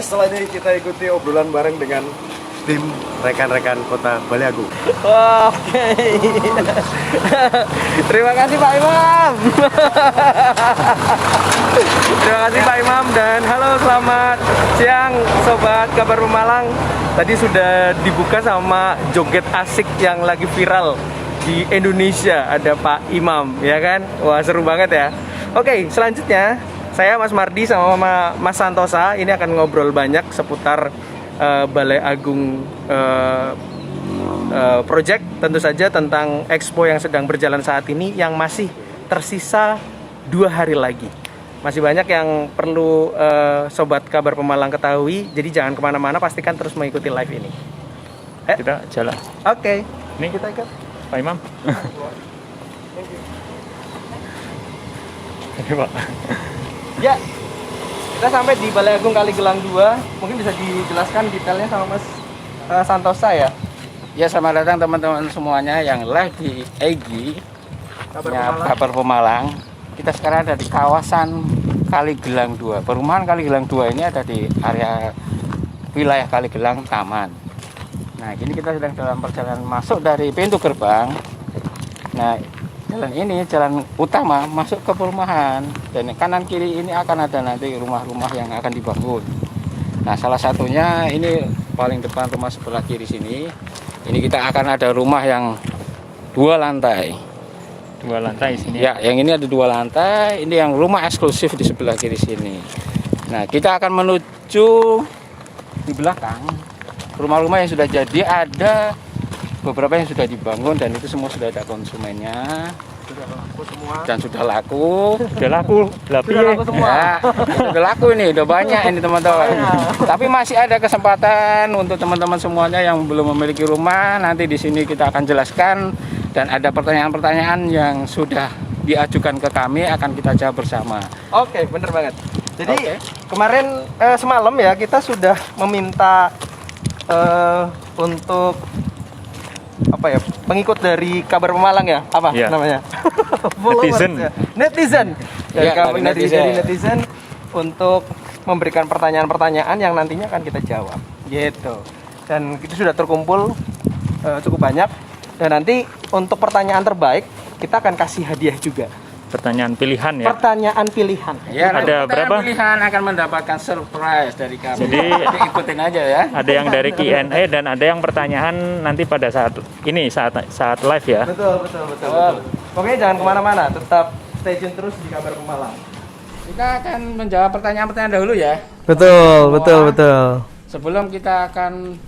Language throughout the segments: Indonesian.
setelah ini kita ikuti obrolan bareng dengan tim rekan-rekan Kota Balai Agung. Oke. Terima kasih Pak Imam. Terima kasih Pak Imam dan halo selamat siang Sobat Kabar Pemalang. Tadi sudah dibuka sama joget asik yang lagi viral di Indonesia, ada Pak Imam, ya kan? Wah seru banget ya. Oke, selanjutnya saya Mas Mardi sama Mas Santosa ini akan ngobrol banyak seputar Balai Agung Project, tentu saja tentang expo yang sedang berjalan saat ini yang masih tersisa 2 hari lagi. Masih banyak yang perlu Sobat Kabar Pemalang ketahui, jadi jangan kemana-mana, pastikan terus mengikuti live ini. Kita jalan. Oke. Ini kita ikut Pak Imam. Oke Pak. Ya, kita sampai di Balai Agung Kaligelang 2. Mungkin bisa dijelaskan detailnya sama Mas Santosa ya. Ya, selamat datang teman-teman semuanya yang live di EG Kabar Pemalang. Kita sekarang ada di kawasan Kaligelang 2. Perumahan Kaligelang 2 ini ada di area wilayah Kaligelang Taman. Nah, kini kita sedang dalam perjalanan masuk dari pintu gerbang. Nah, jalan ini jalan utama masuk ke perumahan, dan kanan kiri ini akan ada nanti rumah-rumah yang akan dibangun. Nah, salah satunya ini paling depan rumah sebelah kiri sini. Ini kita akan ada rumah yang 2 lantai. 2 lantai sini. Ya, yang ini ada 2 lantai. Ini yang rumah eksklusif di sebelah kiri sini. Nah, kita akan menuju di belakang. Rumah-rumah yang sudah jadi ada beberapa yang sudah dibangun dan itu semua sudah ada konsumennya. Sudah laku semua. Dan sudah laku. Udah laku. Sudah laku semua. Ya, udah laku ini, udah banyak ini teman-teman. Tapi masih ada kesempatan untuk teman-teman semuanya yang belum memiliki rumah. Nanti di sini kita akan jelaskan dan ada pertanyaan-pertanyaan yang sudah diajukan ke kami akan kita jawab bersama. Oke, bener banget. Jadi kemarin semalam ya kita sudah meminta untuk apa ya, pengikut dari Kabar Pemalang ya, apa namanya? Netizen. Ya. Netizen. Dari Ya, dari netizen untuk memberikan pertanyaan-pertanyaan yang nantinya akan kita jawab. Gitu. Dan itu sudah terkumpul cukup banyak. Dan nanti untuk pertanyaan terbaik kita akan kasih hadiah juga. Pertanyaan pilihan ya. Pertanyaan pilihan. Ya, Ada berapa? Pilihan akan mendapatkan surprise dari kami. Jadi ikutin aja ya. ada yang dari Q&A dan ada yang pertanyaan nanti pada saat ini saat live ya. Betul. Pokoknya jangan kemana-mana, tetap stay tune terus di Kabar Pemalang. Kita akan menjawab pertanyaan-pertanyaan dahulu ya. Betul. Sebelum kita akan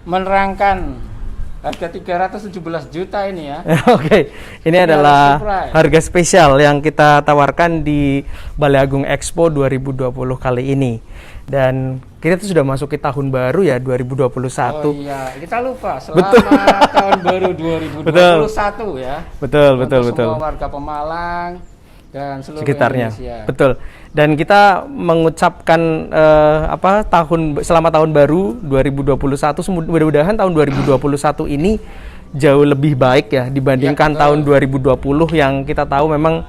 menerangkan harga 317 juta ini ya. Oke, ini adalah harga spesial yang kita tawarkan di Balai Agung Expo 2020 kali ini. Dan kita tuh sudah masuk ke tahun baru ya, 2021. Oh iya, kita lupa selamat tahun baru 2021 ya. Betul. Semua warga Pemalang dan seluruh sekitarnya. Indonesia. Betul. Dan kita mengucapkan selamat tahun baru 2021. Mudah-mudahan tahun 2021 ini jauh lebih baik ya dibandingkan tahun 2020 yang kita tahu memang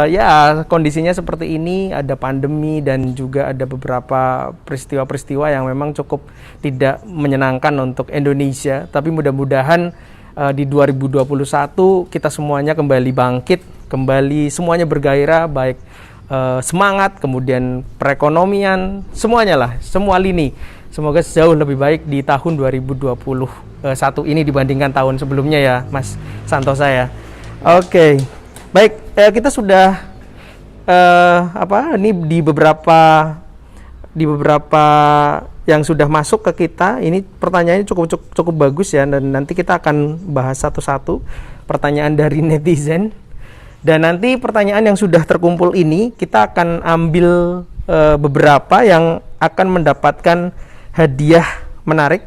ya kondisinya seperti ini, ada pandemi dan juga ada beberapa peristiwa-peristiwa yang memang cukup tidak menyenangkan untuk Indonesia. Tapi mudah-mudahan di 2021 kita semuanya kembali bangkit, kembali semuanya bergairah, baik semangat, kemudian perekonomian, semuanya lah, semua lini. Semoga jauh lebih baik di tahun 2021 ini dibandingkan tahun sebelumnya ya, Mas Santosa ya. Oke. Baik, kita sudah ini di beberapa yang sudah masuk ke kita. Ini pertanyaannya cukup bagus ya, dan nanti kita akan bahas satu-satu pertanyaan dari netizen. Dan nanti pertanyaan yang sudah terkumpul ini kita akan ambil beberapa yang akan mendapatkan hadiah menarik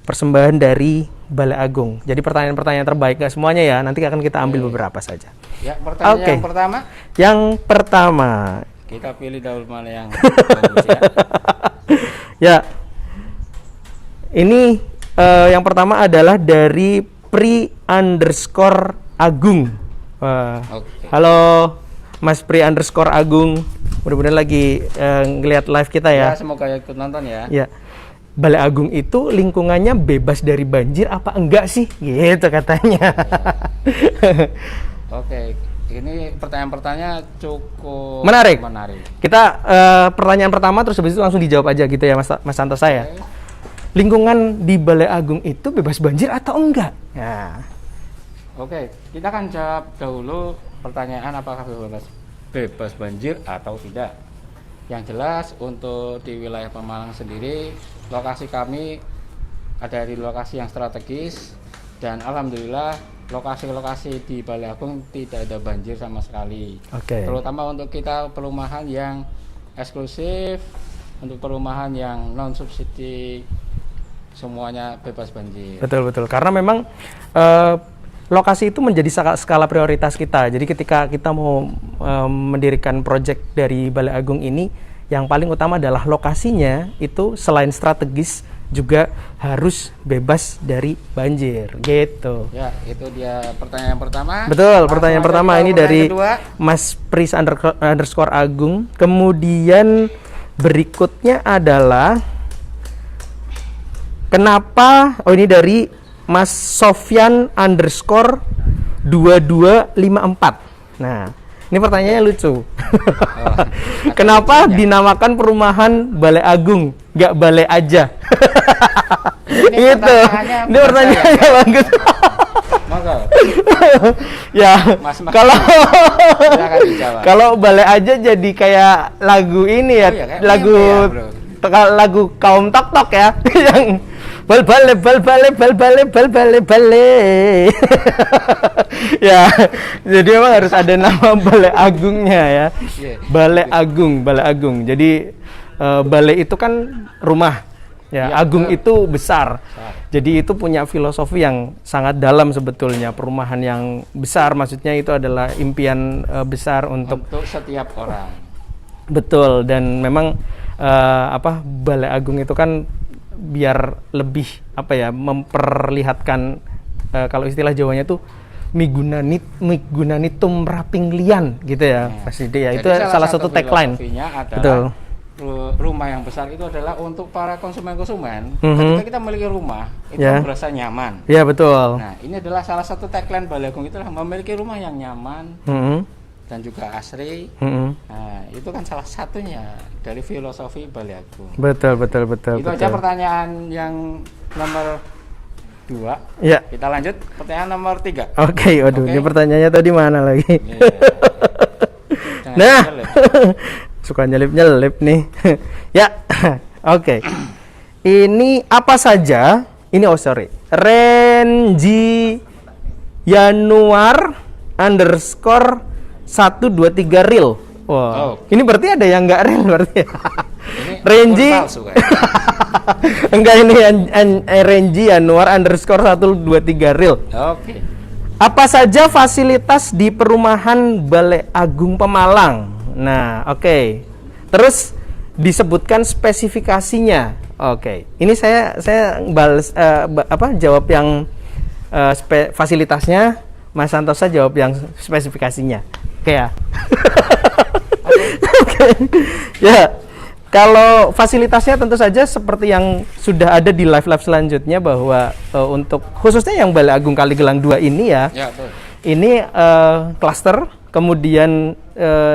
persembahan dari Balai Agung. Jadi pertanyaan-pertanyaan terbaik, nggak semuanya ya, nanti akan kita ambil beberapa saja. Ya, pertanyaan yang pertama. Yang pertama. Kita pilih dahulu mana yang bagus ya. Ya. Ini yang pertama adalah dari Pri_Agung. Okay. Halo Mas Pri_Agung. mudah-mudahan lagi ngelihat live kita Ya, ya. semoga ikut nonton ya. Ya. Balai Agung itu lingkungannya bebas dari banjir apa enggak sih? Gitu katanya. Oke, ini pertanyaan-pertanyaan cukup Menarik. menarik. Kita pertanyaan pertama terus habis itu langsung dijawab aja gitu ya Mas Santosa ya. Oke. Lingkungan di Balai Agung itu bebas banjir atau enggak? Nah, Oke, kita akan jawab dahulu pertanyaan apakah bebas banjir atau tidak. Yang jelas untuk di wilayah Pemalang sendiri, lokasi kami ada di lokasi yang strategis dan alhamdulillah lokasi-lokasi di Balai Agung tidak ada banjir sama sekali. Oke. Terutama untuk kita perumahan yang eksklusif, untuk perumahan yang non subsidi semuanya bebas banjir. betul. Karena memang lokasi itu menjadi skala prioritas kita. Jadi ketika kita mau mendirikan proyek dari Balai Agung ini, yang paling utama adalah lokasinya itu selain strategis juga harus bebas dari banjir, gitu. Ya, itu dia pertanyaan pertama. Betul, Langsung pertanyaan aja pertama ke ini pertanyaan dari kedua. Mas Pris underscore Agung. Kemudian berikutnya adalah kenapa? Oh, ini dari Mas Sofyan underscore 2254. Nah, ini pertanyaannya lucu. Kenapa dinamakan perumahan Balai Agung, nggak Balai aja? Ini Itu. pertanyaannya Ini pertanyaannya bagus. Monggo, Ya, Mas, kalau silakan dijawab. kalau Balai aja jadi kayak lagu ini ya, Oh iya, kayak lagu meme ya, lagu kaum tok ya, yang bal bale ya, jadi memang harus ada nama Balai Agungnya ya. Iya. Balai Agung. Jadi balai itu kan rumah. Ya, Iya, agung betul. itu besar. Jadi itu punya filosofi yang sangat dalam sebetulnya. Perumahan yang besar maksudnya itu adalah impian besar untuk setiap orang. betul, dan memang Balai Agung itu kan biar lebih memperlihatkan kalau istilah Jawanya tuh migunanitum raping lian gitu ya. Pasti ya. Itu Jadi salah satu tagline. filosofinya adalah Betul. rumah yang besar itu adalah untuk para konsumen-konsumen. Mhm. Ketika kita memiliki rumah, itu Ya. merasa nyaman. Ya, betul. Nah, ini adalah salah satu tagline Balai Agung, itulah memiliki rumah yang nyaman Mhm. dan juga asri. Mhm. Nah, itu kan salah satunya dari filosofi Balai Agung. Betul. Itu aja pertanyaan yang nomor 2. Ya. Kita lanjut pertanyaan nomor 3. Oke, waduh, Oke. ini pertanyaannya tadi mana lagi? Jangan Nah, nyelip. suka nyelip nih. Ya, oke. Ini apa saja? Ini Renji Januar underscore 123 real. Wah, Oh. ini berarti ada yang nggak real berarti. Ini Renji, akun palsu, kayaknya. enggak, ini Renji Januar underscore 123 real. Oke. Apa saja fasilitas di perumahan Balai Agung Pemalang? Nah, oke. Terus disebutkan spesifikasinya. Oke. Ini saya jawab yang fasilitasnya, Mas Santosa jawab yang spesifikasinya. Oke ya. Oke. Ya. Kalau fasilitasnya tentu saja seperti yang sudah ada di live selanjutnya, bahwa untuk khususnya yang Balai Agung Kaligelang 2 ini ya, betul. ini cluster, kemudian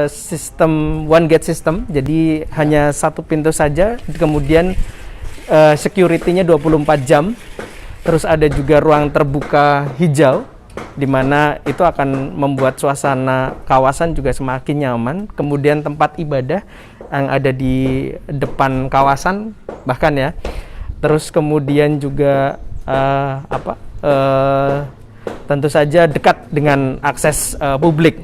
sistem one gate system, jadi hanya satu pintu saja, kemudian security-nya 24 jam, terus ada juga ruang terbuka hijau, di mana itu akan membuat suasana kawasan juga semakin nyaman, kemudian tempat ibadah yang ada di depan kawasan bahkan ya, terus kemudian juga tentu saja dekat dengan akses publik.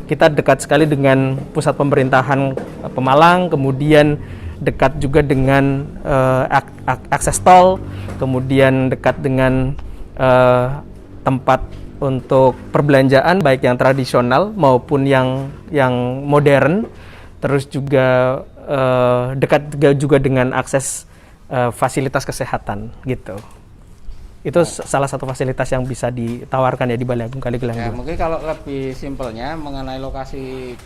Kita dekat sekali dengan pusat pemerintahan Pemalang, kemudian dekat juga dengan akses tol, kemudian dekat dengan tempat untuk perbelanjaan baik yang tradisional maupun yang modern. Terus juga dekat juga dengan akses fasilitas kesehatan gitu. Itu salah satu fasilitas yang bisa ditawarkan ya di Balai Agung Kaligelang. Ya, mungkin kalau lebih simpelnya mengenai lokasi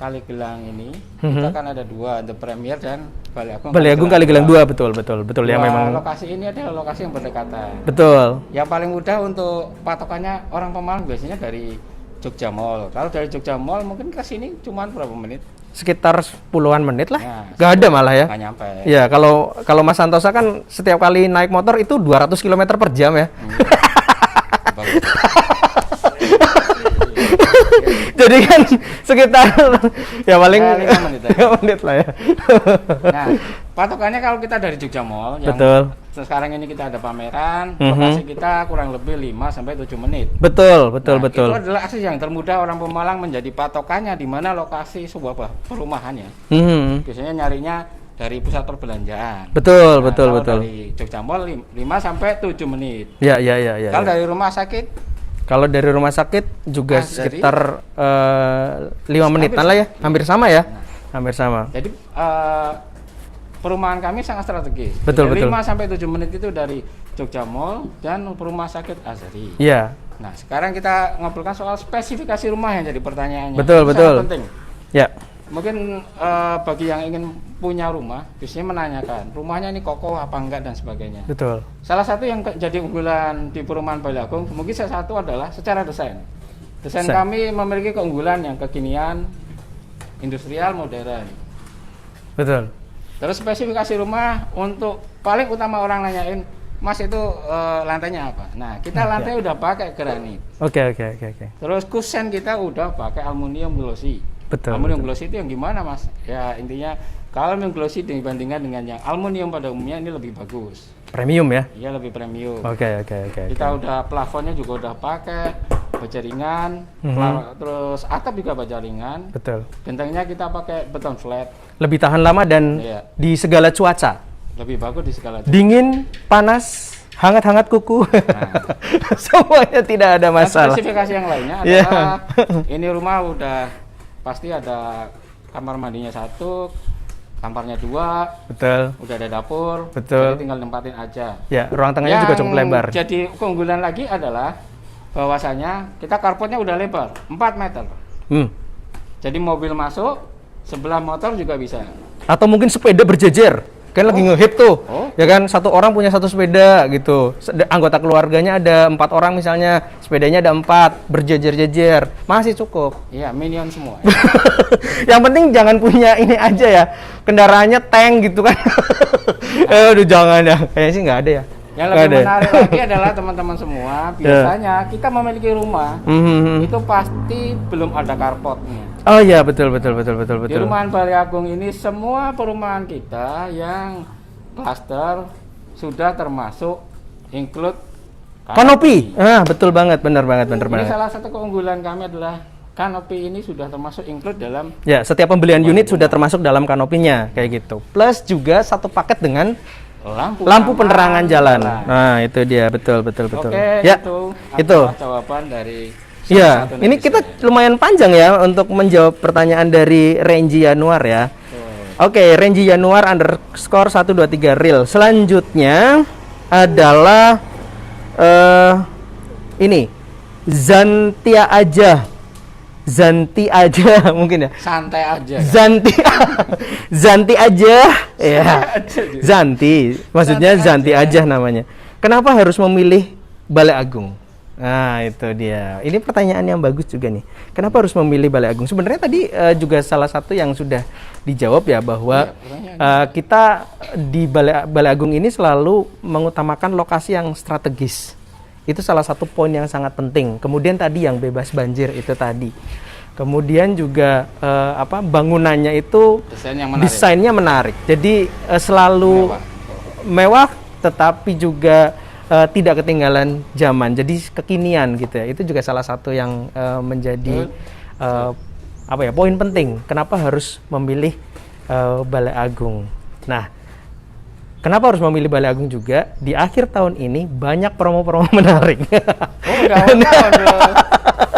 Kaligelang ini kita kan ada dua, The Premier dan Balai Agung. Balai Agung Kaligelang 2, betul yang Dua memang lokasi ini adalah lokasi yang berdekatan. betul. Yang paling mudah untuk patokannya orang Pemalang biasanya dari Jogja Mall. Kalau dari Jogja Mall mungkin ke sini cuma berapa menit? Sekitar 10-an menit lah. Nah, Gak ada malah ya. Nggak nyampe. Ya, kalau Mas Santosa kan setiap kali naik motor itu 200 km per jam ya. Bagus. Jadi kan sekitar ya paling Ya, 5 menit aja. 5 menit lah ya. Nah, patokannya kalau kita dari Jogja Mall, yang Betul. sekarang ini kita ada pameran, Mhm. lokasi kita kurang lebih 5 sampai 7 menit. Betul. Nah, itu adalah akses yang termudah orang Pemalang menjadi patokannya di mana lokasi sebuah perumahannya. Mhm. Biasanya nyarinya dari pusat perbelanjaan. Betul. Nah, kalau dari Jogja Mall 5 sampai 7 menit. Ya. Kalau dari rumah sakit Kalau dari rumah sakit juga dari- sekitar 5 menitan lah ya, hampir sama ya. Hampir sama. Jadi perumahan kami sangat strategis. Betul, Dari betul. 5 sampai 7 menit itu dari Jogja Mall dan rumah sakit Azhari. Iya. Nah, sekarang kita ngobrolkan soal spesifikasi rumah yang jadi pertanyaannya. Betul, Ini betul. sangat penting. Ya. Mungkin bagi yang ingin punya rumah, biasanya menanyakan rumahnya ini kokoh apa enggak dan sebagainya. Betul. Salah satu yang jadi unggulan di perumahan Balai Agung, mungkin salah satu adalah secara desain. Desain Desain. kami memiliki keunggulan yang kekinian, industrial, modern. Betul. Terus spesifikasi rumah untuk paling utama orang nanyain, Mas itu lantainya apa? Nah, kita lantai udah pakai granit. Oke. Terus kusen kita udah pakai aluminium glossy. Betul. Aluminium glossy itu yang gimana, Mas? Ya intinya kalau aluminium glossy dibandingkan dengan yang aluminium pada umumnya ini lebih bagus. Premium ya. Iya lebih premium. Oke. Kita udah plafonnya juga udah pakai baja ringan, terus atap juga baja ringan. Betul. Gentengnya kita pakai beton flat. Lebih tahan lama dan Iya. di segala cuaca. Lebih bagus di segala Dingin, panas, hangat-hangat kuku. Semuanya tidak ada Nah, masalah. spesifikasi yang lainnya Iya. adalah ini rumah udah pasti ada kamar mandinya 1, kamarnya 2, Betul. udah ada dapur, Betul. jadi tinggal nempatin aja. Ya, ruang tengahnya juga cukup lebar. Jadi keunggulan lagi adalah bahwasanya kita carportnya udah lebar 4 meter. Jadi mobil masuk, sebelah motor juga bisa. Atau mungkin sepeda berjejer. Kan lagi ngehip tuh. Ya kan, satu orang punya satu sepeda gitu. Anggota keluarganya ada 4 orang misalnya, sepedanya ada 4, berjejer-jejer. Masih cukup. Iya, minion semua. Yang penting jangan punya ini aja ya. Kendaraannya tank gitu kan. Aduh jangan ya. Kayaknya sih nggak ada ya. Yang Nggak lebih ada ya? menarik lagi adalah teman-teman semua, biasanya kita memiliki rumah itu pasti belum ada carportnya. Oh iya, betul. Di rumahan Balai Agung ini semua perumahan kita yang klaster sudah termasuk include Kanopi. Betul banget, benar banget. Ini salah satu keunggulan kami adalah kanopi ini sudah termasuk include dalam Ya, setiap pembelian unit sudah termasuk dalam kanopinya kayak gitu. Plus juga satu paket dengan lampu penerangan jalan. Nah, itu dia, betul. Oke, Ya, itu adalah jawaban dari Iya, satu ini netizen. kita lumayan panjang ya untuk menjawab pertanyaan dari Renji Januar ya. Oke, Renji Januar _123 real. Selanjutnya adalah ini Zantia aja mungkin ya. santai aja. Zanti aja. Ya. Zanti. Maksudnya Zanti aja namanya. Kenapa harus memilih Balai Agung? Nah, itu dia. Ini pertanyaan yang bagus juga nih. Kenapa harus memilih Balai Agung? Sebenarnya tadi juga salah satu yang sudah dijawab ya bahwa kita di Balai Agung ini selalu mengutamakan lokasi yang strategis. Itu salah satu poin yang sangat penting. Kemudian tadi yang bebas banjir itu tadi. Kemudian juga bangunannya itu desainnya menarik. Jadi selalu mewah tetapi juga tidak ketinggalan zaman. Jadi kekinian gitu ya. Itu juga salah satu yang menjadi poin penting. Kenapa harus memilih Balai Agung? Nah, kenapa harus memilih Balai Agung juga? Di akhir tahun ini banyak promo-promo menarik. Oh, udah awal tahun loh.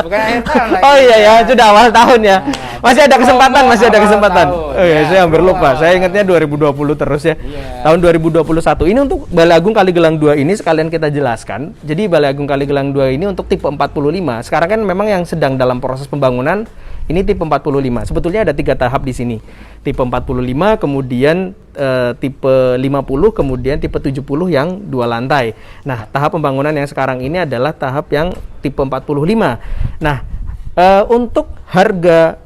Bukan akhir tahun lagi. Oh iya ya, sudah awal tahun ya. Masih ada kesempatan, masih ada awal kesempatan. tahun. Oh iya, Ya, saya hampir lupa. awal. Saya ingatnya 2020 terus ya. Iya. Tahun 2021 ini untuk Balai Agung Kaligelang 2 ini sekalian kita jelaskan. Jadi Balai Agung Kaligelang 2 ini untuk tipe 45. Sekarang kan memang yang sedang dalam proses pembangunan Ini tipe 45. Sebetulnya ada 3 tahap di sini. Tipe 45, kemudian tipe 50, kemudian tipe 70 yang 2 lantai. Nah, tahap pembangunan yang sekarang ini adalah tahap yang tipe 45. Nah, untuk harga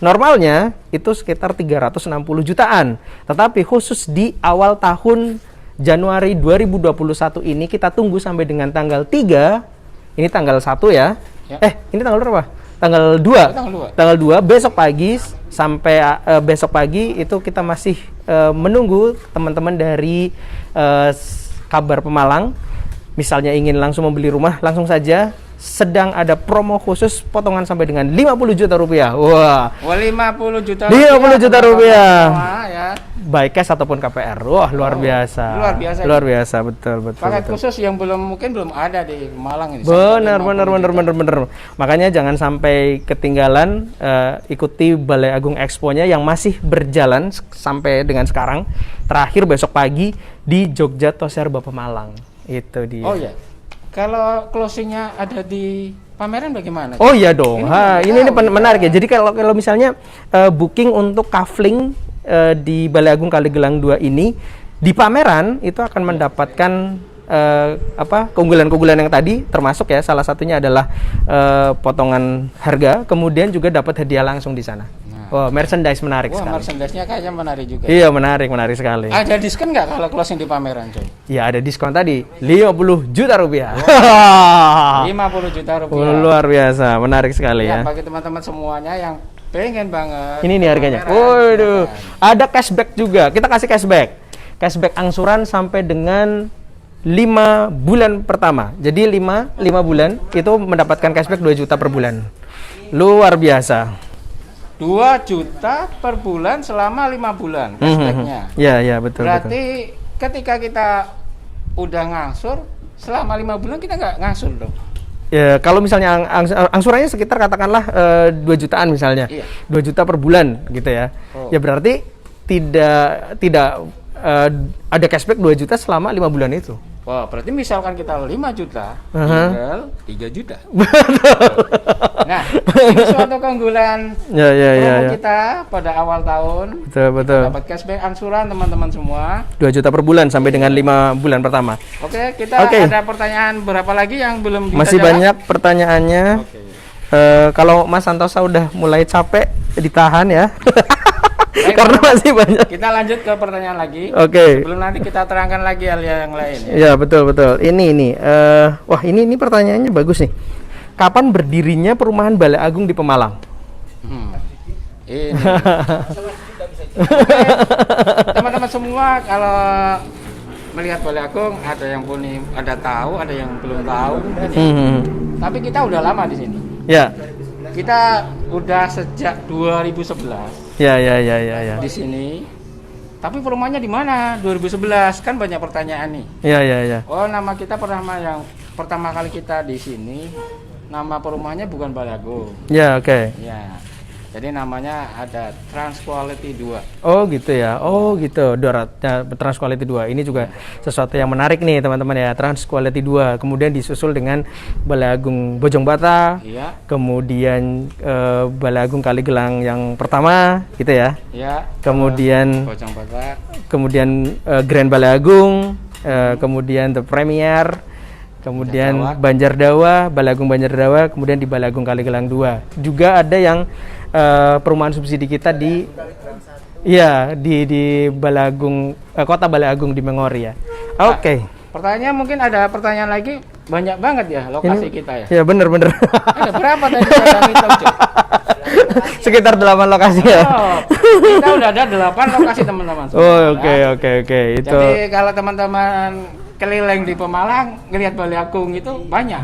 normalnya itu sekitar 360 jutaan. Tetapi khusus di awal tahun Januari 2021 ini kita tunggu sampai dengan tanggal 3. Ini tanggal 1 ya. Ini tanggal berapa? Tanggal 2. Tanggal 2 besok pagi sampai besok pagi itu kita masih menunggu teman-teman dari Kabar Pemalang. Misalnya ingin langsung membeli rumah, langsung saja. Sedang ada promo khusus potongan sampai dengan 50 juta rupiah. Wah. 50 juta. 50 juta rupiah. Ya. Baik cash ataupun KPR. Wah, luar biasa. Luar biasa, betul. Paket khusus yang mungkin belum ada di Malang ini. Benar. Makanya jangan sampai ketinggalan, ikuti Balai Agung Expo-nya yang masih berjalan sampai dengan sekarang. Terakhir besok pagi di Jogja Toserba Pemalang. Itu dia. Oh ya. Kalau closingnya ada di pameran bagaimana? Oh iya dong. Ini menarik ya. Jadi kalau misalnya booking untuk kafling di Balai Agung Kaligelang 2 ini di pameran itu akan mendapatkan keunggulan-keunggulan yang tadi, termasuk ya salah satunya adalah potongan harga, kemudian juga dapat hadiah langsung di sana. Oh, merchandise menarik sekali. Merchandise-nya kayaknya menarik juga. Iya, menarik sekali. Ada diskon nggak kalau closing di pameran, coy? Ya, ada diskon tadi 50 juta rupiah. 50 juta rupiah. Luar biasa, menarik sekali ya. Bagi teman-teman semuanya yang pengen banget. Ini nih harganya. Waduh, ada cashback juga. Kita kasih cashback. Cashback angsuran sampai dengan 5 bulan pertama. Jadi 5 bulan itu mendapatkan cashback 2 juta per bulan. Luar biasa. 2 juta per bulan selama 5 bulan cashbacknya. Iya, betul. Berarti ketika kita udah ngangsur selama 5 bulan kita nggak ngangsur dong. Ya, kalau misalnya angsurannya sekitar katakanlah 2 jutaan misalnya. Iya. 2 juta per bulan gitu ya. Ya berarti tidak ada cashback 2 juta selama 5 bulan itu. Wah, berarti misalkan kita 5 juta, tinggal 3 juta. Nah, ini suatu keunggulan promo kita pada awal tahun. Betul. Dapat cashback angsuran teman-teman semua. 2 juta per bulan sampai dengan 5 bulan pertama. Oke, kita ada pertanyaan berapa lagi yang belum kita Masih jawab? banyak pertanyaannya. Kalau Mas Santosa udah mulai capek, ditahan ya. Karena masih banyak. Kita lanjut ke pertanyaan lagi. Oke. Sebelum nanti kita terangkan lagi hal yang lain ya. Ya, betul. Ini. Wah, ini pertanyaannya bagus nih. Kapan berdirinya perumahan Balai Agung di Pemalang? Ini. Teman-teman semua kalau melihat Balai Agung ada tahu, ada yang belum tahu. Tapi kita udah lama di sini. Ya. Kita udah sejak 2011. Ya. Di sini. Tapi perumahannya di mana? 2011 kan banyak pertanyaan nih. Ya. Oh, nama kita pertama kali kita di sini, nama perumahannya bukan Balai Agung. Ya, oke. Ya. Jadi namanya ada Transquality 2. Oh gitu ya. Oh gitu. Transquality 2. Ini juga sesuatu yang menarik nih teman-teman ya. Transquality 2. Kemudian disusul dengan Balai Agung Bojong Bata. Iya. Kemudian Balai Agung Kaligelang yang pertama gitu ya. Iya. Kemudian Bojong Bata. Kemudian Grand Balai Agung, kemudian The Premier, kemudian Banjardawa, Balai Agung Banjardawa, kemudian di Balai Agung Kaligelang 2. Juga ada yang perumahan subsidi kita di Balai Agung, Kota Balai Agung di Mengori ya. Oke. Pertanyaan mungkin ada pertanyaan lagi, banyak banget ya lokasi kita ya. Ya bener. Ada berapa tadi yang hitung, Cuk? Sekitar 8 lokasi ya. Oh, kita udah ada 8 lokasi teman-teman. Oh, oke. Itu. Jadi kalau teman-teman keliling di Pemalang ngelihat Balai Agung itu banyak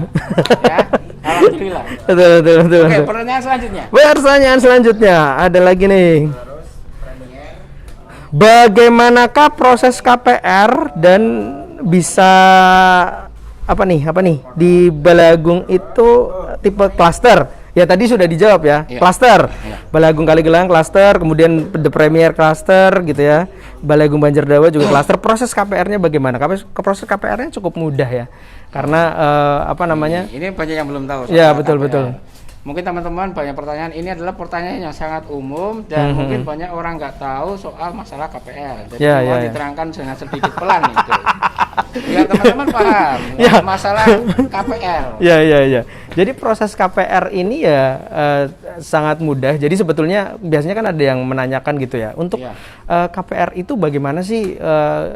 ya. Alhamdulillah. Betul. Oke, pertanyaan selanjutnya. Pertanyaan selanjutnya ada lagi nih. Bagaimanakah proses KPR dan bisa apa nih di Balai Agung itu tipe klaster? Ya tadi sudah dijawab ya. Klaster. Balai Agung Kaligelang klaster, kemudian The Premier klaster gitu ya. Balai Agung Banjardawa juga klaster. Proses KPR-nya bagaimana? Proses KPR-nya cukup mudah ya. Karena Ini banyak yang belum tahu. Ya, betul. mungkin teman-teman banyak pertanyaan. Ini adalah pertanyaan yang sangat umum dan mungkin banyak orang nggak tahu soal masalah KPR. Jadi mohon diterangkan dengan sedikit pelan itu. Biar teman-teman paham masalah KPR. Ya. Jadi proses KPR ini ya sangat mudah. Jadi sebetulnya biasanya kan ada yang menanyakan gitu ya. Untuk KPR itu bagaimana sih?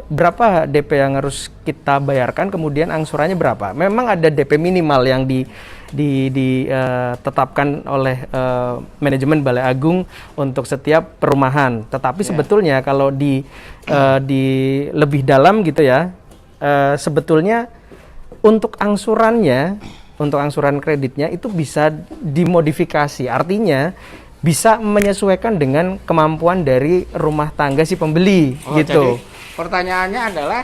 Berapa DP yang harus kita bayarkan? Kemudian angsurannya berapa? Memang ada DP minimal yang ditetapkan oleh manajemen Balai Agung untuk setiap perumahan. Tetapi sebetulnya kalau di lebih dalam gitu ya, sebetulnya untuk angsurannya, untuk angsuran kreditnya itu bisa dimodifikasi. Artinya bisa menyesuaikan dengan kemampuan dari rumah tangga si pembeli gitu. Jadi pertanyaannya adalah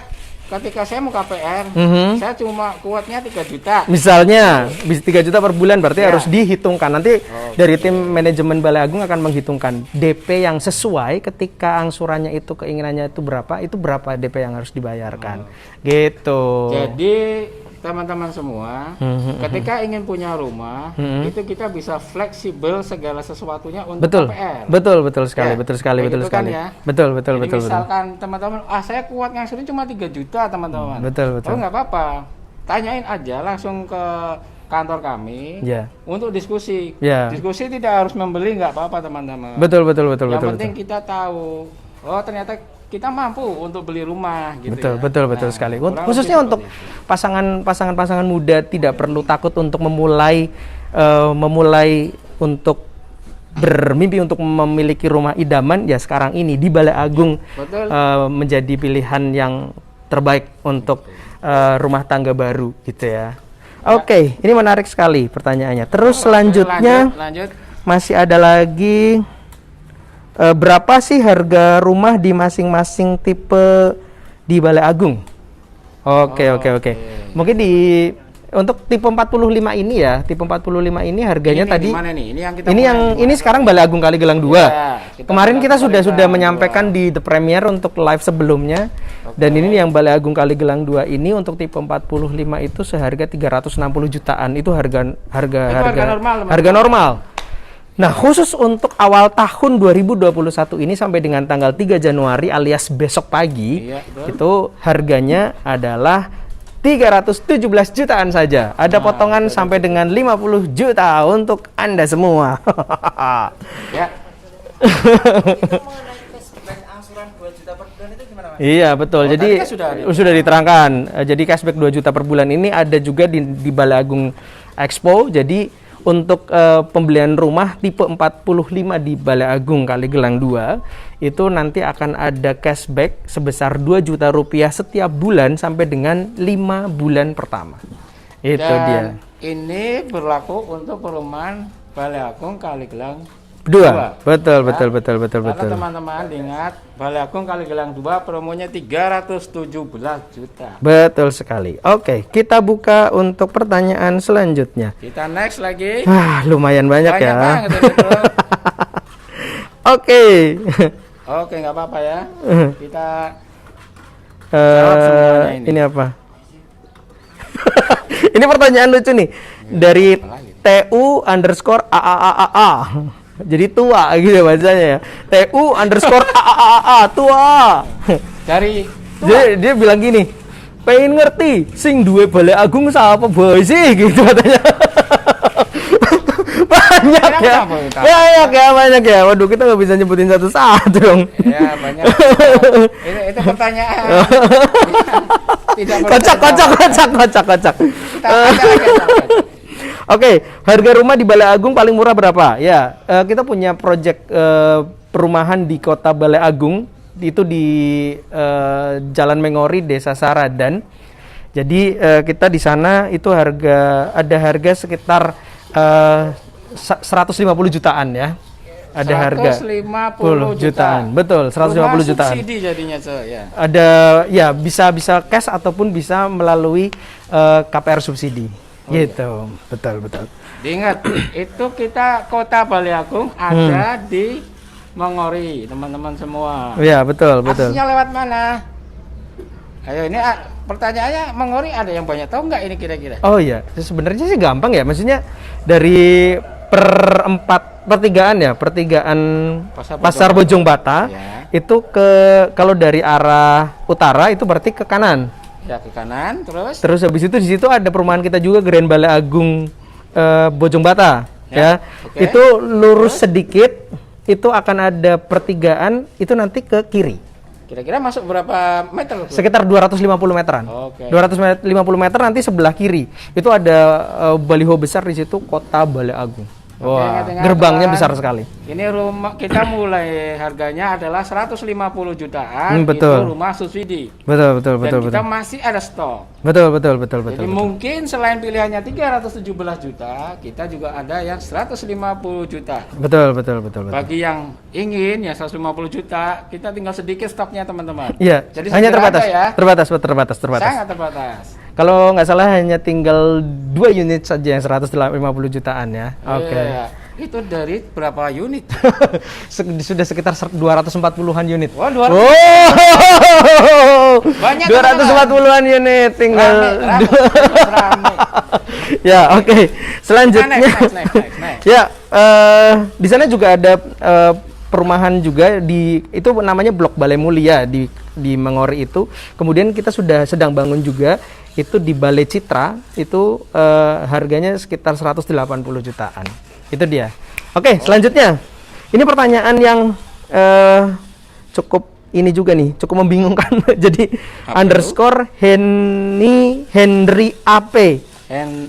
ketika saya mau KPR, saya cuma kuatnya 3 juta. Misalnya, 3 juta per bulan berarti harus dihitungkan. Nanti dari tim manajemen Balai Agung akan menghitungkan DP yang sesuai ketika angsurannya itu keinginannya itu berapa DP yang harus dibayarkan. Gitu. Jadi teman-teman semua, ketika ingin punya rumah, itu kita bisa fleksibel segala sesuatunya untuk KPR. Betul sekali, betul sekali. Kan, Betul. Misalkan teman-teman, saya kuat ngangsurin cuma 3 juta teman-teman. Betul. Oh nggak apa-apa, tanyain aja langsung ke kantor kami untuk diskusi. Diskusi tidak harus membeli, nggak apa-apa teman-teman. Betul. Yang penting kita tahu, oh ternyata kita mampu untuk beli rumah gitu. Betul sekali. Khususnya untuk pasangan muda tidak perlu takut untuk memulai untuk bermimpi untuk memiliki rumah idaman ya sekarang ini di Balai Agung menjadi pilihan yang terbaik untuk rumah tangga baru gitu ya. Oke, ini menarik sekali pertanyaannya. Terus selanjutnya lanjut. Masih ada lagi. Berapa sih harga rumah di masing-masing tipe di Balai Agung? Oke. Mungkin untuk tipe 45 ini ya, tipe 45 ini harganya tadi. Ini sekarang Balai Agung Kaligelang 2. Kemarin kita sudah menyampaikan di The Premier untuk live sebelumnya. Dan ini yang Balai Agung Kaligelang 2 ini untuk tipe 45 itu seharga 360 jutaan. Itu harga normal. Nah, khusus untuk awal tahun 2021 ini sampai dengan tanggal 3 Januari alias besok pagi, itu harganya adalah 317 jutaan saja. Ada potongan sampai dengan 50 juta untuk Anda semua. Iya, betul. Jadi sudah diterangkan. Jadi cashback 2 juta per bulan ini ada juga di Balai Agung Expo. Jadi untuk pembelian rumah tipe 45 di Balai Agung Kaligelang 2 itu nanti akan ada cashback sebesar 2 juta rupiah setiap bulan sampai dengan 5 bulan pertama. Itu dia. Ini berlaku untuk perumahan Balai Agung Kaligelang 2. Betul. Karena teman-teman ingat Balai Agung Kaligelang 2 promonya 317 juta. Betul sekali. Oke, kita buka untuk pertanyaan selanjutnya. Kita next lagi. Lumayan banyak ya. Banget, Oke, nggak apa-apa ya. Kita jawab semuanya ini. Ini apa? Ini pertanyaan lucu nih dari TU_AAAA. Jadi tua gitu bacanya ya. TU_AAAA tua. Dari dia bilang gini, pengen ngerti sing duwe Balai Agung siapa boy sih gitu katanya. banyak ya. Waduh, kita nggak bisa nyebutin satu-satu dong. Ya banyak. itu pertanyaan. Kocak. Oke, harga rumah di Balai Agung paling murah berapa? Ya, kita punya proyek perumahan di Kota Balai Agung, itu di Jalan Mengori, Desa Saradan. Jadi kita di sana itu ada harga sekitar 150 jutaan ya. Ada harga 150 jutaan. Betul, 150 jutaan. Subsidi jadinya, ya. Ada ya bisa cash ataupun bisa melalui KPR subsidi. Gitu. Betul. Diingat, itu kita Kota Balai Agung ada di Mengori, teman-teman semua. Iya, betul. Aksesnya lewat mana? Ayo, ini pertanyaannya, Mengori ada yang banyak tahu nggak ini kira-kira? Oh iya, sebenarnya sih gampang ya. Maksudnya dari pertigaan ya, pertigaan Pasar Pasar Bojong Bata. Ya. Itu kalau dari arah utara itu berarti ke kanan. Ya, ke kanan terus. Terus habis itu di situ ada perumahan kita juga, Grand Balai Agung Bojong Bata ya. Oke. Itu lurus sedikit itu akan ada pertigaan itu nanti ke kiri. Kira-kira masuk berapa meter? Sekitar 250 meteran. Oke. 250 meter nanti sebelah kiri. Itu ada baliho besar di situ Kota Balai Agung. Oke, Wah, ingat-ingat, gerbangnya kawan. besar sekali. Ini rumah kita mulai harganya adalah 150 jutaan. Betul. Itu rumah subsidi. Betul, Dan kita betul. masih ada stok. Betul. Jadi mungkin selain pilihannya 317 juta, kita juga ada yang 150 juta. Betul. Bagi yang ingin ya 150 juta, kita tinggal sedikit stoknya teman-teman. Iya, Jadi hanya segera terbatas, ada ya. terbatas. Sangat terbatas. Kalau nggak salah hanya tinggal 2 unit saja yang 150 jutaan ya. Oke. Iya. Itu dari berapa unit? Sudah sekitar 240-an unit. Wah, 200. Wow. Banyak, 240-an unit tinggal. Rame. Ya, oke. Selanjutnya. Next. Ya, di sana juga ada perumahan juga itu namanya Blok Balai Mulia di Mengori itu. Kemudian kita sudah sedang bangun juga itu di Balai Citra itu harganya sekitar 180 jutaan. Itu dia. Oke, selanjutnya. Ini pertanyaan yang cukup ini juga nih, cukup membingungkan. Jadi underscore Henry AP.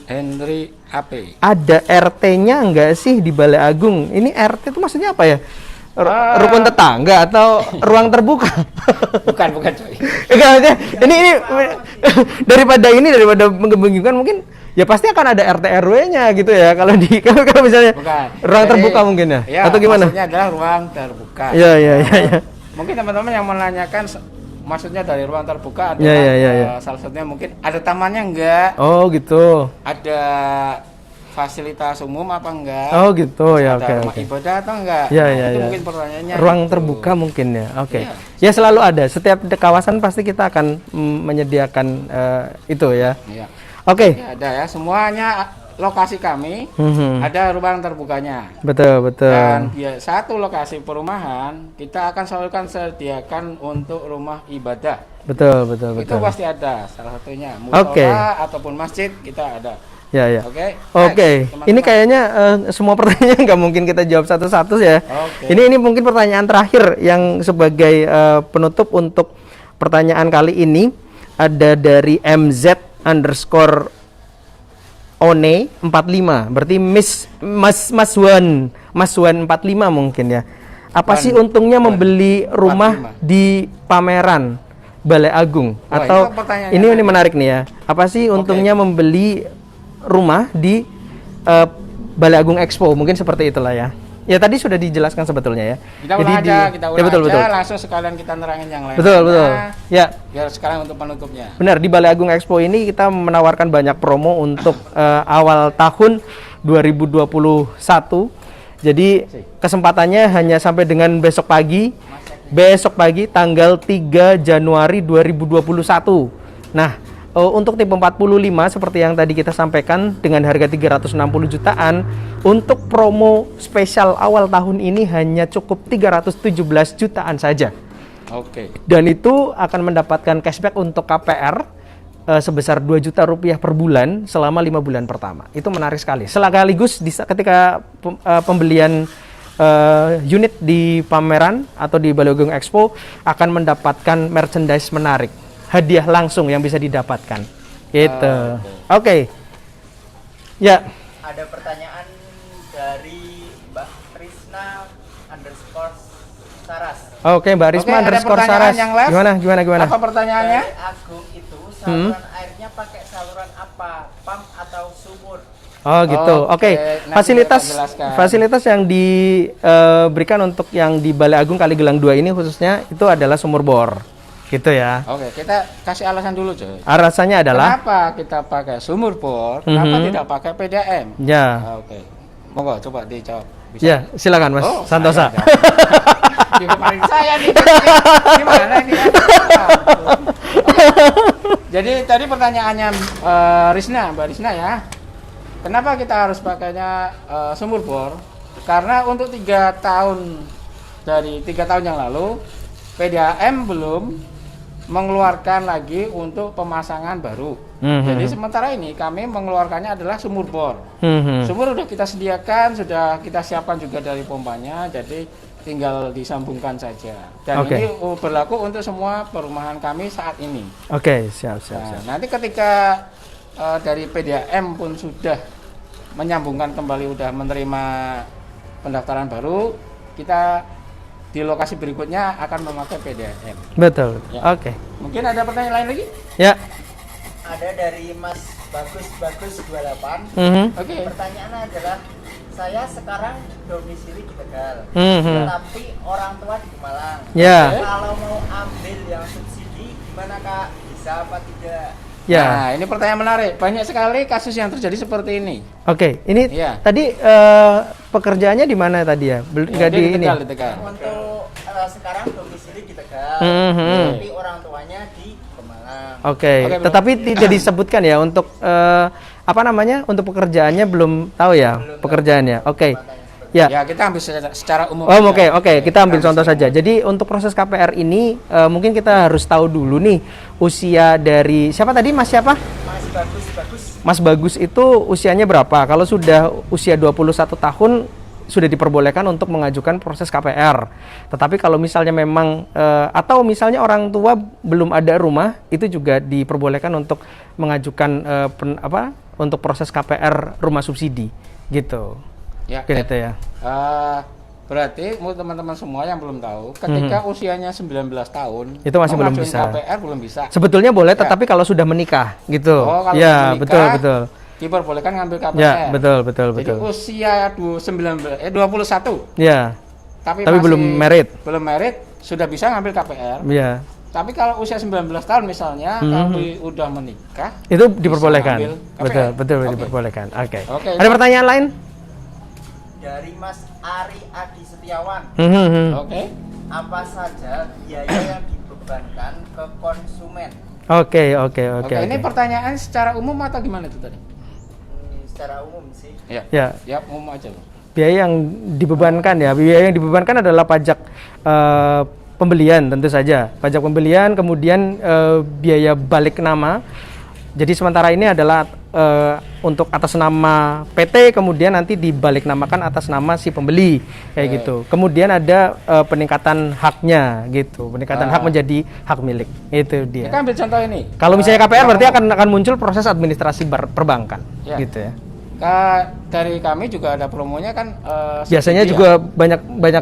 Henry AP. Ada RT-nya enggak sih di Balai Agung? Ini RT itu maksudnya apa ya? Rukun tetangga atau ruang terbuka? Bukan coy. Enggak, maksudnya, ini daripada membingungkan mungkin ya pasti akan ada RT RW-nya gitu ya kalau kalau misalnya Bukan. ruang Jadi, terbuka mungkin ya, atau gimana? Maksudnya adalah ruang terbuka. Iya. Mungkin teman-teman yang menanyakan maksudnya dari ruang terbuka adalah Ya. salah satunya mungkin ada tamannya enggak? Oh gitu. Ada fasilitas umum apa enggak? Oh gitu ya, Ada oke. rumah ibadah atau enggak? Ya. Itu mungkin pertanyaannya. Ruang gitu. terbuka mungkin ya, oke. Iya. Ya selalu ada. Setiap kawasan pasti kita akan menyediakan itu ya. Iya. Oke. Ya, ada ya, semuanya lokasi kami ada ruang terbukanya. Betul. Dan satu lokasi perumahan kita akan sediakan untuk rumah ibadah. Betul. Itu pasti ada salah satunya Oke. musola ataupun masjid kita ada. Ya. Oke. Oke. Next, teman-teman. Ini kayaknya semua pertanyaan nggak mungkin kita jawab satu-satu ya. Oke. Ini mungkin pertanyaan terakhir yang sebagai penutup untuk pertanyaan kali ini ada dari MZ_One 45. Berarti Mas Wan 45 mungkin ya. Apa sih untungnya membeli rumah 45. di pameran Balai Agung? Wah, Atau itu pertanyaannya ini menarik nih ya. Apa sih untungnya membeli rumah di Balai Agung Expo? Mungkin seperti itulah ya. Ya tadi sudah dijelaskan sebetulnya ya. Kita ulang kita ulang ya, betul. langsung sekalian kita nerangin yang lain. Betul. Ya. Biar sekarang untuk penutupnya. Benar, di Balai Agung Expo ini kita menawarkan banyak promo untuk awal tahun 2021. Jadi kesempatannya hanya sampai dengan besok pagi tanggal 3 Januari 2021. Nah, untuk tipe 45 seperti yang tadi kita sampaikan dengan harga 360 jutaan, untuk promo spesial awal tahun ini hanya cukup 317 jutaan saja. Oke. Dan itu akan mendapatkan cashback untuk KPR sebesar 2 juta rupiah per bulan selama 5 bulan pertama. Itu menarik sekali. Sekaligus ketika pembelian unit di pameran atau di Balai Agung Expo akan mendapatkan merchandise menarik, hadiah langsung yang bisa didapatkan. Gitu. Oke. Ya. Ada pertanyaan dari Mbak Trisna_Saras. Oke, Mbak Risma Oke, ada underscore pertanyaan Saras. yang left? Gimana? Apa pertanyaannya? Dari Agung itu saluran airnya pakai saluran apa? Pump atau sumur? Oh gitu. Oke, Oke. nanti kita jelaskan. Fasilitas yang diberikan untuk yang di Balai Agung Kaligelang 2 ini khususnya itu adalah sumur bor. Gitu ya. Oke, kita kasih alasan dulu, coy. Alasannya adalah Kenapa kita pakai sumur bor? Kenapa tidak pakai PDAM? ya. Oke. Monggo coba dijawab. Bisa? Ya, silakan Mas Oh, Santosa. Dikemarin saya nih. Gimana ini? Jadi tadi pertanyaannya Mbak Risna ya. Kenapa kita harus pakainya sumur bor? Karena untuk 3 tahun dari 3 tahun yang lalu PDAM belum mengeluarkan lagi untuk pemasangan baru. Jadi sementara ini kami mengeluarkannya adalah sumur bor. Sumur sudah kita sediakan, sudah kita siapkan juga dari pompanya, jadi tinggal disambungkan saja. Dan ini berlaku untuk semua perumahan kami saat ini. Oke, siap. Nanti ketika dari PDAM pun sudah menyambungkan kembali, sudah menerima pendaftaran baru, kita di lokasi berikutnya akan memakai PDAM. Betul. Ya. Oke. Mungkin ada pertanyaan lain lagi? Ya. Ada dari Mas Bagus 28. Oke. Pertanyaannya adalah, saya sekarang domisili di Tegal, Mhm. tetapi orang tua di Malang. Ya. Kalau mau ambil yang subsidi, gimana Kak? Bisa apa tidak? Ya. Nah, ini pertanyaan menarik. Banyak sekali kasus yang terjadi seperti ini. Oke, ini Iya. tadi pekerjaannya di mana tadi ya? Nggak Dia di ini. Tegal, di Tegal. Untuk sekarang domisili di Tegal, Mhm. tapi orang tuanya di Pemalang. Oke, Oke, tetapi tidak disebutkan ya untuk apa namanya? Untuk pekerjaannya belum tahu ya pekerjaannya. Oke. Ya. Ya, kita ambil secara umum. Oh, aja. oke. Kita ambil contoh saja. Jadi untuk proses KPR ini mungkin kita harus tahu dulu nih usia dari siapa tadi? Mas siapa? Mas Bagus. Mas Bagus itu usianya berapa? Kalau sudah usia 21 tahun sudah diperbolehkan untuk mengajukan proses KPR. Tetapi kalau misalnya memang atau misalnya orang tua belum ada rumah, itu juga diperbolehkan untuk mengajukan untuk proses KPR rumah subsidi gitu. Ya, Gitu ya. berarti untuk teman-teman semua yang belum tahu, ketika usianya 19 tahun, Itu masih belum mengajukan bisa. KPR belum bisa. Sebetulnya boleh, tetapi kalau sudah menikah gitu. Oh, kalau Ya, menikah, betul. diperbolehkan ngambil KPR. Ya, betul. Jadi usia 21, Ya, tapi tapi masih belum married. Belum married, sudah bisa ngambil KPR. Ya. Tapi kalau usia 19 tahun misalnya, tapi udah menikah, Itu diperbolehkan. ngambil KPR. Betul, Oke. diperbolehkan. Oke. Oke. Ada pertanyaan lain? Dari Mas Ari Adi Setiawan, Oke. apa saja biaya yang dibebankan ke konsumen? Oke. Ini pertanyaan secara umum atau gimana itu tadi? Secara umum sih. Ya. Ya, Umum aja. biaya yang dibebankan ya. Biaya yang dibebankan adalah pajak pembelian tentu saja. Pajak pembelian, kemudian biaya balik nama. Jadi sementara ini adalah untuk atas nama PT, kemudian nanti dibalik namakan atas nama si pembeli kayak gitu. Kemudian ada peningkatan haknya gitu. Peningkatan hak menjadi hak milik. Itu dia. Kita ambil contoh ini. Kalau misalnya KPR berarti akan muncul proses administrasi perbankan Ya. gitu ya. Dari kami juga ada promonya kan. Biasanya subsidi juga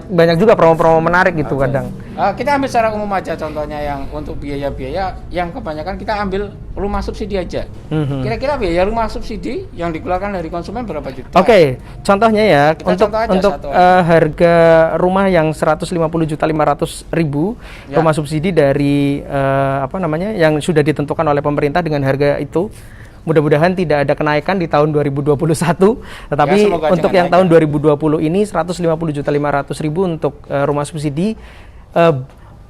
banyak juga promo-promo menarik gitu kadang. Kita ambil secara umum aja contohnya yang untuk biaya-biaya yang kebanyakan kita ambil rumah subsidi aja. Kira-kira biaya rumah subsidi yang dikeluarkan dari konsumen berapa juta? Oke, contohnya ya Kita contoh aja untuk satu aja. harga rumah yang 150.500.000 Ya. rumah subsidi dari yang sudah ditentukan oleh pemerintah dengan harga itu. Mudah-mudahan tidak ada kenaikan di tahun 2021, tetapi Ya, semoga untuk jangan yang naik tahun ya. 2020 ini 150.500.000 untuk rumah subsidi.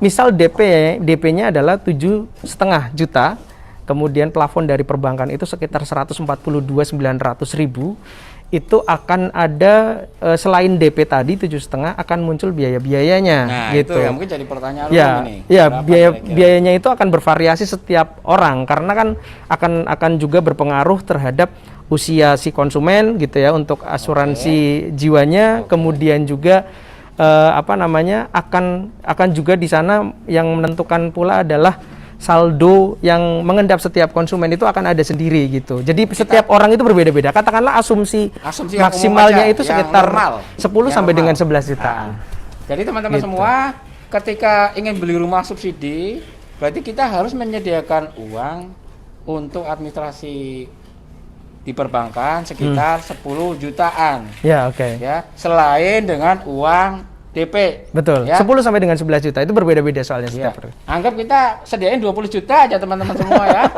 Misal DP-nya adalah 7,5 juta, kemudian plafon dari perbankan itu sekitar 142.900.000. Itu akan ada selain DP tadi 7,5 akan muncul biaya-biayanya Nah, gitu. itu yang mungkin jadi pertanyaan Ya, umum ini. ya Berapa kira-kira? biayanya itu akan bervariasi setiap orang karena kan akan juga berpengaruh terhadap usia si konsumen gitu ya untuk asuransi jiwanya, kemudian juga akan juga di sana yang menentukan pula adalah saldo yang mengendap setiap konsumen itu akan ada sendiri gitu. Jadi setiap orang itu berbeda-beda. Katakanlah asumsi yang maksimalnya umum aja, itu yang sekitar normal. 10 sampai Yang dengan normal. 11 jutaan. Jadi teman-teman Gitu. semua, ketika ingin beli rumah subsidi, berarti kita harus menyediakan uang untuk administrasi di perbankan sekitar 10 jutaan. Ya, oke. Ya, selain dengan uang DP. Betul. Ya. 10 sampai dengan 11 juta itu berbeda-beda soalnya Ya. setiap. Anggap kita sediain 20 juta aja teman-teman semua ya.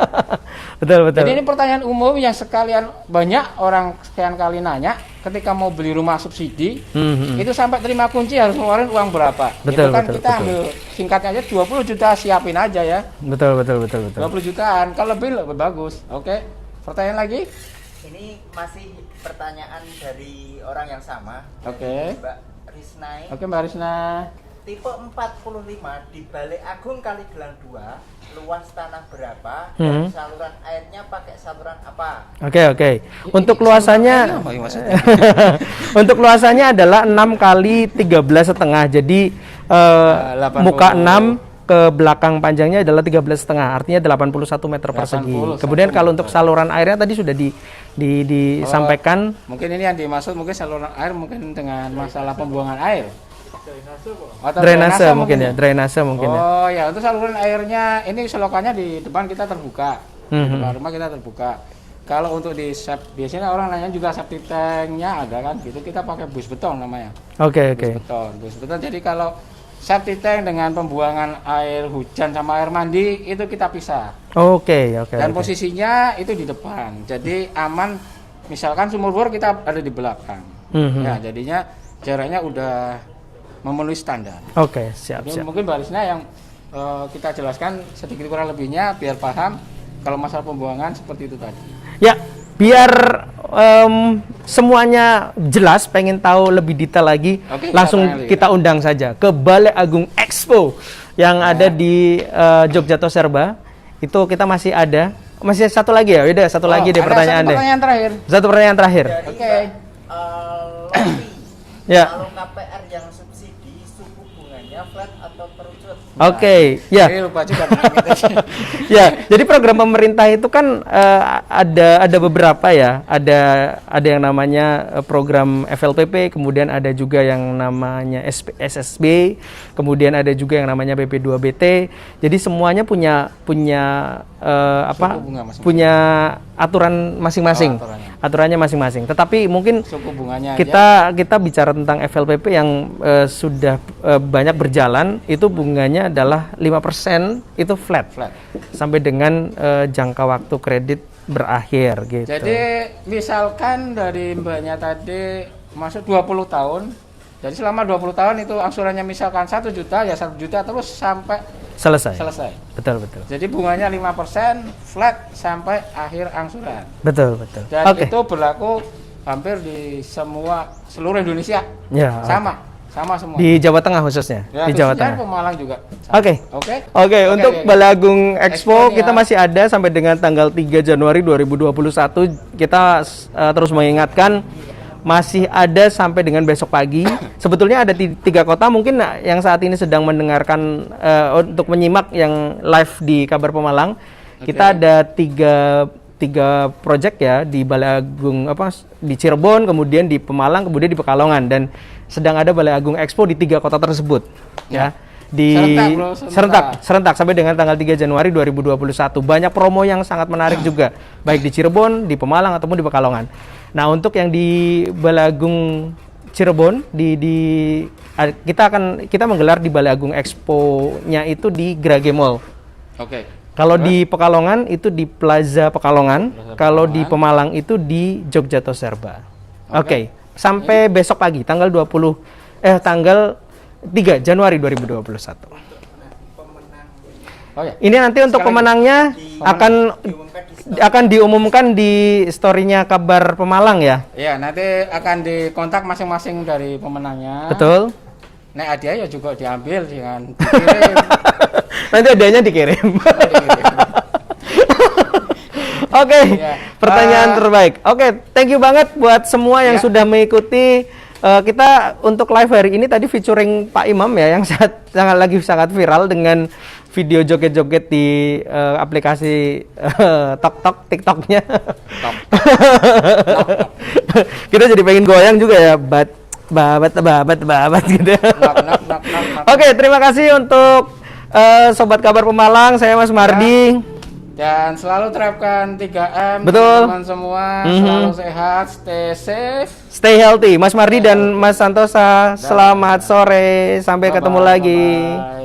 Betul. Jadi ini pertanyaan umum yang sekalian banyak orang sekian kali nanya ketika mau beli rumah subsidi, itu sampai terima kunci harus ngeluarin uang berapa. Betul, Itu kan betul, kita betul. ambil singkatnya aja 20 juta siapin aja ya. Betul. 20 jutaan, kalau lebih bagus. Oke. Pertanyaan lagi? Ini masih pertanyaan dari orang yang sama. Oke. Mbak Risnai. Oke Mbak Risna. Tipe 45 di Balai Agung Kaligelang 2, luas tanah berapa? Hmm. Dan saluran airnya pakai saluran apa? Oke. Untuk luasannya Apa ya maksudnya? untuk luasannya adalah 6 kali 13,5. Jadi 80. muka 6 ke belakang panjangnya adalah 13,5, artinya 81 meter persegi. 81 Kemudian kalau meter. untuk saluran airnya tadi sudah disampaikan. Mungkin ini yang dimaksud mungkin saluran air mungkin dengan masalah pembuangan air. Atau Drainase mungkin ya, drainase mungkin ya. Oh ya, untuk saluran airnya ini selokannya di depan kita terbuka. Di Mhm. depan rumah kita terbuka. Kalau untuk di biasanya orang nanya juga septic tanknya ada kan gitu, kita pakai bus beton namanya. Oke. Bus beton. Jadi kalau septic tank dengan pembuangan air hujan sama air mandi itu kita pisah. Oke. Dan posisinya itu di depan. Jadi aman, misalkan sumur bor kita ada di belakang. Mhm. Ya, jadinya jaraknya udah memenuhi standar. Oke, siap. Jadi mungkin Mbak Risna yang kita jelaskan sedikit kurang lebihnya biar paham kalau masalah pembuangan seperti itu tadi. Ya, biar semuanya jelas, pengen tahu lebih detail lagi, Oke, langsung silakan, kita undang saja ke Balai Agung Expo yang ada di Jogja Toserba. Itu kita masih ada. Masih satu lagi ya? Udah, satu lagi deh ada pertanyaan satu deh. pertanyaan terakhir. Satu pertanyaan terakhir. Dari Oke. Lopi. Ya. Kalau KPR yang subsidi, suku bunganya flat atau terucut? Oke, ya. Ini lupa juga namanya tadi. Ya, jadi program pemerintah itu kan ada beberapa ya. Ada yang namanya program FLPP, kemudian ada juga yang namanya SSB, kemudian ada juga yang namanya PP2BT. Jadi semuanya punya Suku bunga masing-masing. punya aturan masing-masing. Oh, aturannya. Aturannya masing-masing. Tetapi mungkin Suku bunganya kita bicara tentang FLPP yang sudah banyak berjalan, itu bunganya adalah 5% itu flat. Sampai dengan jangka waktu kredit berakhir gitu. Jadi misalkan dari mbaknya tadi masuk 20 tahun. Jadi selama 20 tahun itu angsurannya misalkan 1 juta ya 1 juta terus sampai selesai. Betul. Jadi bunganya 5% flat sampai akhir angsuran. Betul. Dan Oke. itu berlaku hampir di seluruh Indonesia. Ya. Sama semua. Di Jawa Tengah khususnya, Ya, di Jawa khususnya Tengah. Pemalang juga. Oke. Oke, Untuk Balai Agung Expo Expo-nya. kita masih ada sampai dengan tanggal 3 Januari 2021. Kita terus mengingatkan masih ada sampai dengan besok pagi. Sebetulnya ada 3 kota mungkin yang saat ini sedang mendengarkan untuk menyimak yang live di Kabar Pemalang. Kita ada tiga project ya di Balai Agung di Cirebon, kemudian di Pemalang, kemudian di Pekalongan, dan sedang ada Balai Agung Expo di 3 kota tersebut ya. Di serentak sampai dengan tanggal 3 Januari 2021. Banyak promo yang sangat menarik juga, baik di Cirebon, di Pemalang ataupun di Pekalongan. Nah, untuk yang di Balai Agung Cirebon kita menggelar di Balai Agung Expo-nya itu di Grage Mall. Oke. Kalau di Pekalongan itu di Plaza Pekalongan, kalau di Pemalang itu di Jogja Toserba. Oke. Sampai besok pagi tanggal 3 Januari 2021. Oh ya. Ini nanti untuk pemenangnya akan diumumkan di story-nya Kabar Pemalang ya. Iya, nanti akan dikontak masing-masing dari pemenangnya. Betul. Nek hadiah ya juga diambil dengan dikirim. Nanti hadiahnya dikirim. Oke, Ya. pertanyaan terbaik. Oke, thank you banget buat semua yang Ya. sudah mengikuti kita untuk live hari ini tadi featuring Pak Imam ya yang sangat viral dengan video joget-joget di aplikasi TikTok-nya. Kita jadi pengen goyang juga ya, babat gitu. Oke, terima kasih untuk Sobat Kabar Pemalang, saya Mas Mardi. Dan selalu terapkan 3M. Betul. Teman-teman semua selalu sehat, stay safe. Stay healthy, Mas Mardi dan Mas Santosa. Selamat sore, sampai ketemu lagi. Bye-bye.